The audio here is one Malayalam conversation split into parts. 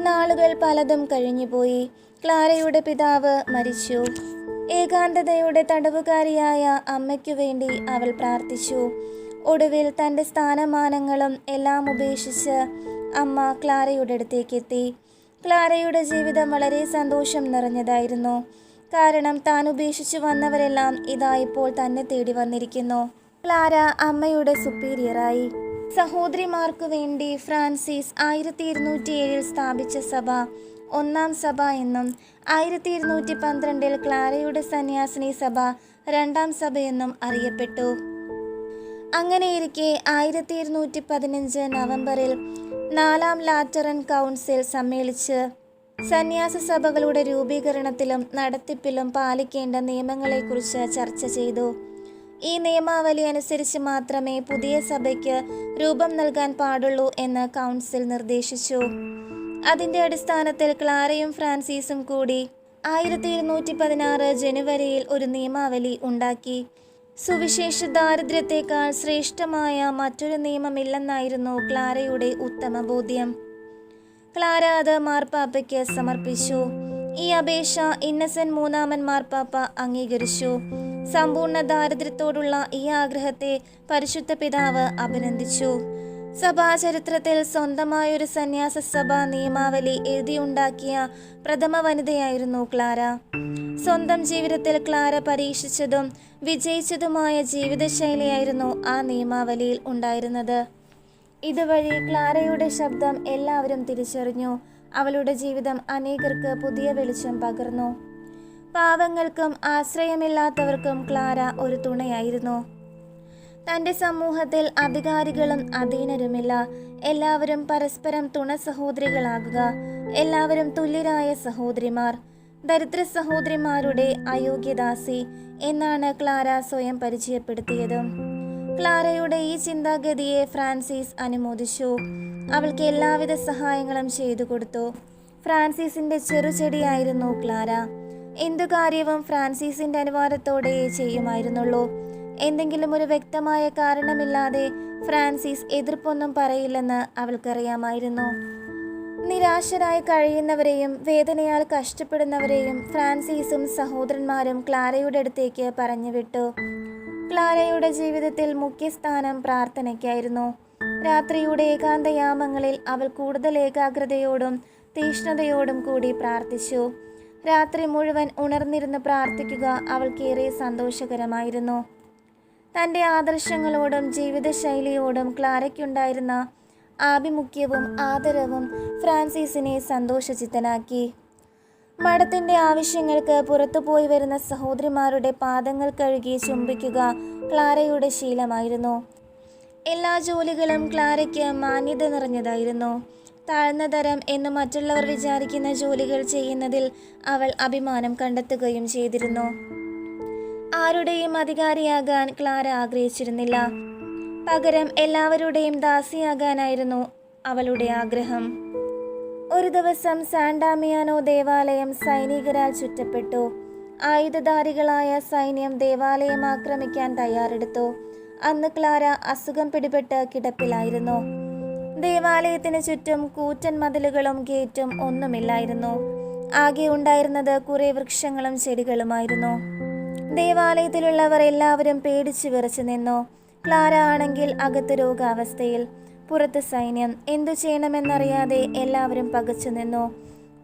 നാളുകൾ പലതും കഴിഞ്ഞുപോയി. ക്ലാരയുടെ പിതാവ് മരിച്ചു. ഏകാന്തതയുടെ തടവുകാരിയായ അമ്മയ്ക്കു വേണ്ടി അവൾ പ്രാർത്ഥിച്ചു. ഒടുവിൽ തൻ്റെ സ്ഥാനമാനങ്ങളും എല്ലാം ഉപേക്ഷിച്ച് അമ്മ ക്ലാരയുടെ അടുത്തേക്കെത്തി. ക്ലാരയുടെ ജീവിതം വളരെ സന്തോഷം നിറഞ്ഞതായിരുന്നു. കാരണം താൻ ഉപേക്ഷിച്ചു വന്നവരെല്ലാം ഇതാ ഇപ്പോൾ തന്നെ തേടി വന്നിരിക്കുന്നു. ക്ലാര അമ്മയുടെ സുപ്പീരിയറായി. സഹോദരിമാർക്കു വേണ്ടി ഫ്രാൻസിസ് 1207 സ്ഥാപിച്ച സഭ ഒന്നാം സഭ എന്നും 1212 ക്ലാരയുടെ സന്യാസിനി സഭ രണ്ടാം സഭയെന്നും അറിയപ്പെട്ടു. അങ്ങനെയിരിക്കെ 1215 നവംബറിൽ 4ാം ലാറ്ററൻ കൗൺസിൽ സമ്മേളിച്ച് സന്യാസ സഭകളുടെ രൂപീകരണത്തിലും നടത്തിപ്പിലും പാലിക്കേണ്ട നിയമങ്ങളെക്കുറിച്ച് ചർച്ച ചെയ്തു. ഈ നിയമാവലി അനുസരിച്ച് മാത്രമേ പുതിയ സഭയ്ക്ക് രൂപം നൽകാൻ പാടുള്ളൂ എന്ന് കൗൺസിൽ നിർദ്ദേശിച്ചു. അതിൻ്റെ അടിസ്ഥാനത്തിൽ ക്ലാരയും ഫ്രാൻസിസും കൂടി 1216 ജനുവരിയിൽ ഒരു നിയമാവലി ഉണ്ടാക്കി. സുവിശേഷ ദാരിദ്ര്യത്തെക്കാൾ ശ്രേഷ്ഠമായ മറ്റൊരു നിയമമില്ലെന്നായിരുന്നു ക്ലാരയുടെ ഉത്തമ ബോധ്യം. ക്ലാര അത് മാർപ്പാപ്പയ്ക്ക് സമർപ്പിച്ചു. ഈ അപേക്ഷ ഇന്നസെന്റ് മൂന്നാമൻ മാർപ്പാപ്പ അംഗീകരിച്ചു. സമ്പൂർണ്ണ ദാരിദ്ര്യത്തോടുള്ള ഈ ആഗ്രഹത്തെ പരിശുദ്ധ പിതാവ് അഭിനന്ദിച്ചു. സഭാചരിത്രത്തിൽ സ്വന്തമായൊരു സന്യാസ സഭാ നിയമാവലി എഴുതിയുണ്ടാക്കിയ പ്രഥമ വനിതയായിരുന്നു ക്ലാര. സ്വന്തം ജീവിതത്തിൽ ക്ലാര പരീക്ഷിച്ചതും വിജയിച്ചതുമായ ജീവിതശൈലിയായിരുന്നു ആ നിയമാവലിയിൽ ഉണ്ടായിരുന്നത്. ഇതുവഴി ക്ലാരയുടെ ശബ്ദം എല്ലാവരും തിരിച്ചറിഞ്ഞു. അവളുടെ ജീവിതം അനേകർക്ക് പുതിയ വെളിച്ചം പകർന്നു. പാവങ്ങൾക്കും ആശ്രയമില്ലാത്തവർക്കും ക്ലാര ഒരു തുണയായിരുന്നു. തൻ്റെ സമൂഹത്തിൽ അധികാരികളും അധീനരുമില്ല. എല്ലാവരും പരസ്പരം തുണ സഹോദരികളാകുക. എല്ലാവരും തുല്യരായ സഹോദരിമാർ. ദരിദ്ര സഹോദരിമാരുടെ അയോഗ്യദാസി എന്നാണ് ക്ലാര സ്വയം പരിചയപ്പെടുത്തിയത്. ക്ലാരയുടെ ഈ ചിന്താഗതിയെ ഫ്രാൻസിസ് അനുമോദിച്ചു. അവൾക്ക് എല്ലാവിധ സഹായങ്ങളും ചെയ്തു കൊടുത്തു. ഫ്രാൻസിസിന്റെ ചെറുചെടിയായിരുന്നു ക്ലാര. എന്തു കാര്യവും ഫ്രാൻസിസിന്റെ അനുവാദത്തോടെ ചെയ്യുമായിരുന്നുള്ളൂ. എന്തെങ്കിലും ഒരു വ്യക്തമായ കാരണമില്ലാതെ ഫ്രാൻസിസ് എതിർപ്പൊന്നും പറയില്ലെന്ന് അവൾക്കറിയാമായിരുന്നു. നിരാശരായി കഴിയുന്നവരെയും വേദനയാൽ കഷ്ടപ്പെടുന്നവരെയും ഫ്രാൻസിസും സഹോദരന്മാരും ക്ലാരയുടെ അടുത്തേക്ക് പറഞ്ഞുവിട്ടു. ക്ലാരയുടെ ജീവിതത്തിൽ മുഖ്യസ്ഥാനം പ്രാർത്ഥനയ്ക്കായിരുന്നു. രാത്രിയുടെ ഏകാന്തയാമങ്ങളിൽ അവൾ കൂടുതൽ ഏകാഗ്രതയോടും തീഷ്ണതയോടും കൂടി പ്രാർത്ഥിച്ചു. രാത്രി മുഴുവൻ ഉണർന്നിരുന്ന് പ്രാർത്ഥിക്കുക അവൾക്കേറെ സന്തോഷകരമായിരുന്നു. തൻ്റെ ആദർശങ്ങളോടും ജീവിതശൈലിയോടും ക്ലാരയ്ക്കുണ്ടായിരുന്ന ആഭിമുഖ്യവും ആദരവും ഫ്രാൻസിസിനെ സന്തോഷചിത്തനാക്കി. മഠത്തിൻ്റെ ആവശ്യങ്ങൾക്ക് പുറത്തുപോയി വരുന്ന സഹോദരിമാരുടെ പാദങ്ങൾ കഴുകി ചുംബിക്കുക ക്ലാരയുടെ ശീലമായിരുന്നു. എല്ലാ ജോലികളും ക്ലാരയ്ക്ക് മാന്യത നിറഞ്ഞതായിരുന്നു. താഴ്ന്ന തരം എന്ന് മറ്റുള്ളവർ വിചാരിക്കുന്ന ജോലികൾ ചെയ്യുന്നതിൽ അവൾ അഭിമാനം കണ്ടെത്തുകയും ചെയ്തിരുന്നു. ആരുടെയും അധികാരിയാകാൻ ക്ലാര ആഗ്രഹിച്ചിരുന്നില്ല. പകരം എല്ലാവരുടെയും ദാസിയാകാനായിരുന്നു അവളുടെ ആഗ്രഹം. ഒരു ദിവസം സാൻഡാമിയാനോ ദേവാലയം സൈനികരാൽ ചുറ്റപ്പെട്ടു. ആയുധധാരികളായ സൈന്യം ദേവാലയം ആക്രമിക്കാൻ തയ്യാറെടുത്തു. അന്ന് ക്ലാര അസുഖം പിടിപെട്ട് കിടപ്പിലായിരുന്നു. ദേവാലയത്തിന് ചുറ്റും കൂറ്റൻ മതിലുകളും ഗേറ്റും ഒന്നുമില്ലായിരുന്നു. ആകെ ഉണ്ടായിരുന്നത് കുറെ വൃക്ഷങ്ങളും ചെടികളുമായിരുന്നു. ദേവാലയത്തിലുള്ളവർ എല്ലാവരും പേടിച്ചു വിറച്ചു നിന്നു. ക്ലാര ആണെങ്കിൽ അകത്ത് രോഗാവസ്ഥയിൽ, പുറത്ത് സൈന്യം. എന്തു ചെയ്യണമെന്നറിയാതെ എല്ലാവരും പകച്ചു നിന്നു.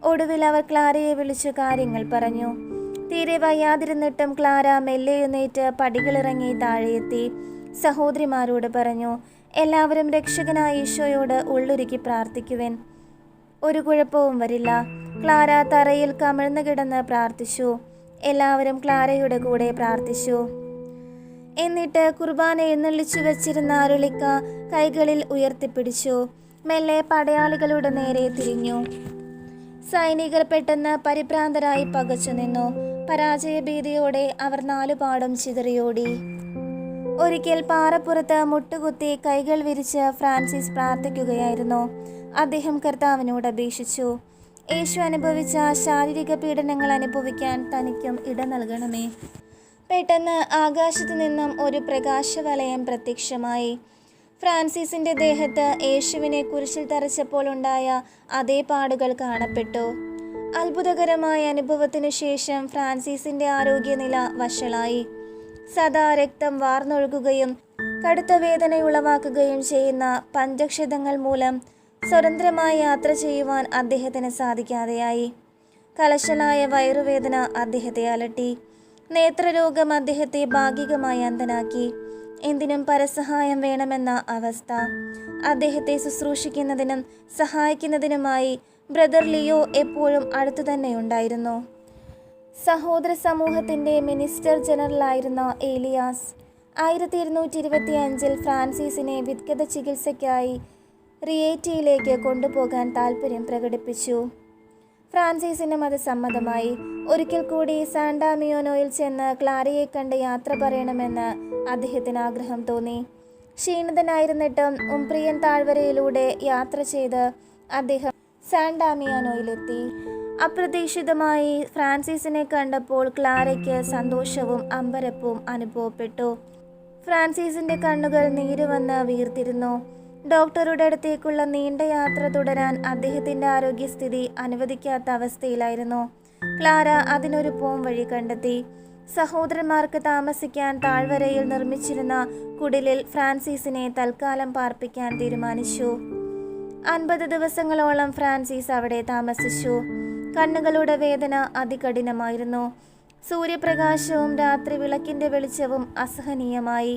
ഒടുവിൽ അവർ ക്ലാരയെ വിളിച്ചു കാര്യങ്ങൾ പറഞ്ഞു. തീരെ വയ്യാതിരുന്നിട്ടും ക്ലാര മെല്ലെ എഴുന്നേറ്റ് പടികളിറങ്ങി താഴെയെത്തി. സഹോദരിമാരോട് പറഞ്ഞു, എല്ലാവരും രക്ഷകനായ ഈശോയോട് ഉള്ളുരുക്കി പ്രാർത്ഥിക്കുവിൻ. ഒരു കുഴപ്പവും വരില്ല. ക്ലാര തറയിൽ കമിഴ്ന്നു കിടന്ന് പ്രാർത്ഥിച്ചു. എല്ലാവരും ക്ലാരയുടെ കൂടെ പ്രാർത്ഥിച്ചു. എന്നിട്ട് കുർബാന എഴുന്നള്ളിച്ചു വെച്ചിരുന്ന അരുളിക്ക കൈകളിൽ ഉയർത്തിപ്പിടിച്ചു. മെല്ലെ പടയാളികളുടെ നേരെ തിരിഞ്ഞു. സൈനികർ പെട്ടെന്ന് പരിഭ്രാന്തരായി പകച്ചു നിന്നു. പരാജയഭീതിയോടെ അവർ നാലുപാടും ചിതറിയോടി. ഒരിക്കൽ പാറപ്പുറത്ത് മുട്ടുകുത്തി കൈകൾ വിരിച്ച് ഫ്രാൻസിസ് പ്രാർത്ഥിക്കുകയായിരുന്നു. അദ്ദേഹം കർത്താവിനോട് അപേക്ഷിച്ചു, യേശു അനുഭവിച്ച ശാരീരിക പീഡനങ്ങൾ അനുഭവിക്കാൻ തനിക്കും ഇട നൽകണമേ. പെട്ടെന്ന് ആകാശത്തു നിന്നും ഒരു പ്രകാശവലയം പ്രത്യക്ഷമായി. ഫ്രാൻസിസിന്റെ ദേഹത്ത് യേശുവിനെ കുരിശിൽ തറച്ചപ്പോൾ ഉണ്ടായ അതേ പാടുകൾ കാണപ്പെട്ടു. അത്ഭുതകരമായ അനുഭവത്തിനു ശേഷം ഫ്രാൻസിസിന്റെ ആരോഗ്യനില വഷളായി. സദാ രക്തം വാർന്നൊഴുകുകയും കടുത്ത വേദന ഉളവാക്കുകയും ചെയ്യുന്ന പഞ്ചക്ഷതങ്ങൾ മൂലം സ്വതന്ത്രമായി യാത്ര ചെയ്യുവാൻ അദ്ദേഹത്തിന് സാധിക്കാതെയായി. കലശലായ വയറുവേദന അദ്ദേഹത്തെ അലട്ടി. നേത്രരോഗം അദ്ദേഹത്തെ ഭാഗികമായി അന്ധനാക്കി. എന്തിനും പരസഹായം വേണമെന്ന അവസ്ഥ. അദ്ദേഹത്തെ ശുശ്രൂഷിക്കുന്നതിനും സഹായിക്കുന്നതിനുമായി ബ്രദർ ലിയോ എപ്പോഴും അടുത്തു തന്നെ ഉണ്ടായിരുന്നു. സഹോദര സമൂഹത്തിൻ്റെ മിനിസ്റ്റർ ജനറലായിരുന്ന ഏലിയാസ് 1225 ഫ്രാൻസിസിനെ വിദഗ്ധ ചികിത്സയ്ക്കായി റിയേറ്റിയിലേക്ക് കൊണ്ടുപോകാൻ താൽപ്പര്യം പ്രകടിപ്പിച്ചു. ഫ്രാൻസിസിനും അത് സമ്മതമായി. ഒരിക്കൽ കൂടി സാന്റാമിയോനോയിൽ ചെന്ന് ക്ലാരയെ കണ്ട് യാത്ര പറയണമെന്ന് അദ്ദേഹത്തിന് ആഗ്രഹം തോന്നി. ക്ഷീണിതനായിരുന്നിട്ടും ഉംബ്രിയൻ താഴ്വരയിലൂടെ യാത്ര ചെയ്ത് അദ്ദേഹം സാന്റാമിയാനോയിലെത്തി. അപ്രതീക്ഷിതമായി ഫ്രാൻസിസിനെ കണ്ടപ്പോൾ ക്ലാരയ്ക്ക് സന്തോഷവും അമ്പരപ്പും അനുഭവപ്പെട്ടു. ഫ്രാൻസിസിന്റെ കണ്ണുകൾ നീരുവന്ന് വീർത്തിരുന്നു. ഡോക്ടറുടെ അടുത്തേക്കുള്ള നീണ്ട യാത്ര തുടരാൻ അദ്ദേഹത്തിന്റെ ആരോഗ്യസ്ഥിതി അനുവദിക്കാത്ത അവസ്ഥയിലായിരുന്നു. ക്ലാര അതിനൊരു പോം വഴി കണ്ടെത്തി. സഹോദരന്മാർക്ക് താമസിക്കാൻ താഴ്വരയിൽ നിർമ്മിച്ചിരുന്ന കുടിലിൽ ഫ്രാൻസിസിനെ തൽക്കാലം പാർപ്പിക്കാൻ തീരുമാനിച്ചു. 50 ദിവസങ്ങളോളം ഫ്രാൻസിസ് അവിടെ താമസിച്ചു. കണ്ണുകളുടെ വേദന അതികഠിനമായിരുന്നു. സൂര്യപ്രകാശവും രാത്രി വിളക്കിന്റെ വെളിച്ചവും അസഹനീയമായി.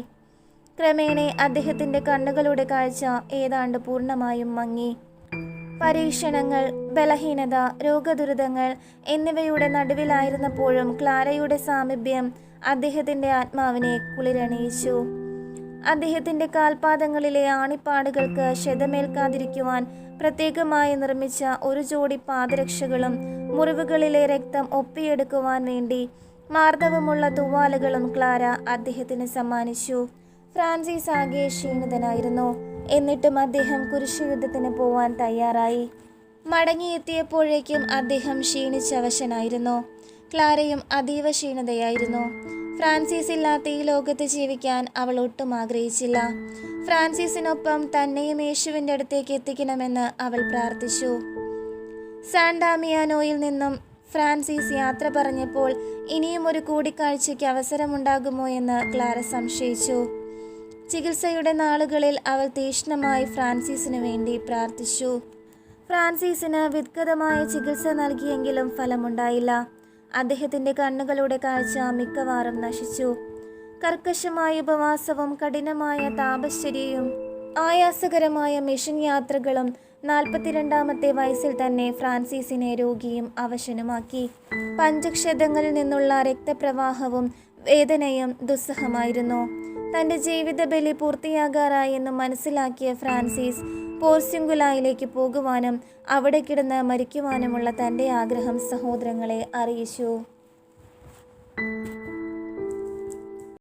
ക്രമേണ അദ്ദേഹത്തിന്റെ കണ്ണുകളുടെ കാഴ്ച ഏതാണ്ട് പൂർണ്ണമായും മങ്ങി. പരീക്ഷണങ്ങൾ, ബലഹീനത, രോഗദുരിതങ്ങൾ എന്നിവയുടെ നടുവിലായിരുന്നപ്പോഴും ക്ലാരയുടെ സാമീപ്യം അദ്ദേഹത്തിന്റെ ആത്മാവിനെ കുളിരണിയിച്ചു. അദ്ദേഹത്തിന്റെ കാൽപാദങ്ങളിലെ ആണിപ്പാടുകൾക്ക് ക്ഷതമേൽക്കാതിരിക്കുവാൻ പ്രത്യേകമായി നിർമ്മിച്ച ഒരു ജോഡി പാദരക്ഷകളും മുറിവുകളിലെ രക്തം ഒപ്പിയെടുക്കുവാൻ വേണ്ടി മാർദ്ദവമുള്ള തുവാലകളും ക്ലാര അദ്ദേഹത്തിന് സമ്മാനിച്ചു. ഫ്രാൻസിസ് ആകെ ക്ഷീണിതനായിരുന്നു. എന്നിട്ടും അദ്ദേഹം കുരിശുയുദ്ധത്തിന് പോവാൻ തയ്യാറായി. മടങ്ങിയെത്തിയപ്പോഴേക്കും അദ്ദേഹം ക്ഷീണിച്ചവശനായിരുന്നു. ക്ലാരയും അതീവ ക്ഷീണിതയായിരുന്നു. ഫ്രാൻസിസ് ഇല്ലാത്ത ഈ ലോകത്ത് ജീവിക്കാൻ അവൾ ഒട്ടും ആഗ്രഹിച്ചില്ല. ഫ്രാൻസിസിനൊപ്പം തന്നെയും യേശുവിൻ്റെ അടുത്തേക്ക് എത്തിക്കണമെന്ന് അവൾ പ്രാർത്ഥിച്ചു. സാന്റാമിയാനോയിൽ നിന്നും ഫ്രാൻസിസ് യാത്ര പറഞ്ഞപ്പോൾ ഇനിയും ഒരു കൂടിക്കാഴ്ചയ്ക്ക് അവസരമുണ്ടാകുമോ എന്ന് ക്ലാര സംശയിച്ചു. ചികിത്സയുടെ നാളുകളിൽ അവൾ തീക്ഷ്ണമായി ഫ്രാൻസിസിനു വേണ്ടി പ്രാർത്ഥിച്ചു. ഫ്രാൻസിസിന് വിദഗ്ധമായ ചികിത്സ നൽകിയെങ്കിലും ഫലമുണ്ടായില്ല. അദ്ദേഹത്തിൻ്റെ കണ്ണുകളുടെ കാഴ്ച മിക്കവാറും നശിച്ചു. കർക്കശമായ ഉപവാസവും കഠിനമായ താപശ്ചര്യയും ആയാസകരമായ മിഷൻ യാത്രകളും 42-ാമത്തെ വയസ്സിൽ തന്നെ ഫ്രാൻസിസിനെ രോഗിയും അവശനുമാക്കി. പഞ്ചക്ഷതങ്ങളിൽ നിന്നുള്ള രക്തപ്രവാഹവും വേദനയും ദുസ്സഹമായിരുന്നു. തൻ്റെ ജീവിത ബലി പൂർത്തിയാകാറായി എന്ന് മനസ്സിലാക്കിയ ഫ്രാൻസിസ് പോർസ്യുങ്കുലായിലേക്ക് പോകുവാനും അവിടെ കിടന്ന് മരിക്കുവാനുമുള്ള തൻ്റെ ആഗ്രഹം സഹോദരങ്ങളെ അറിയിച്ചു.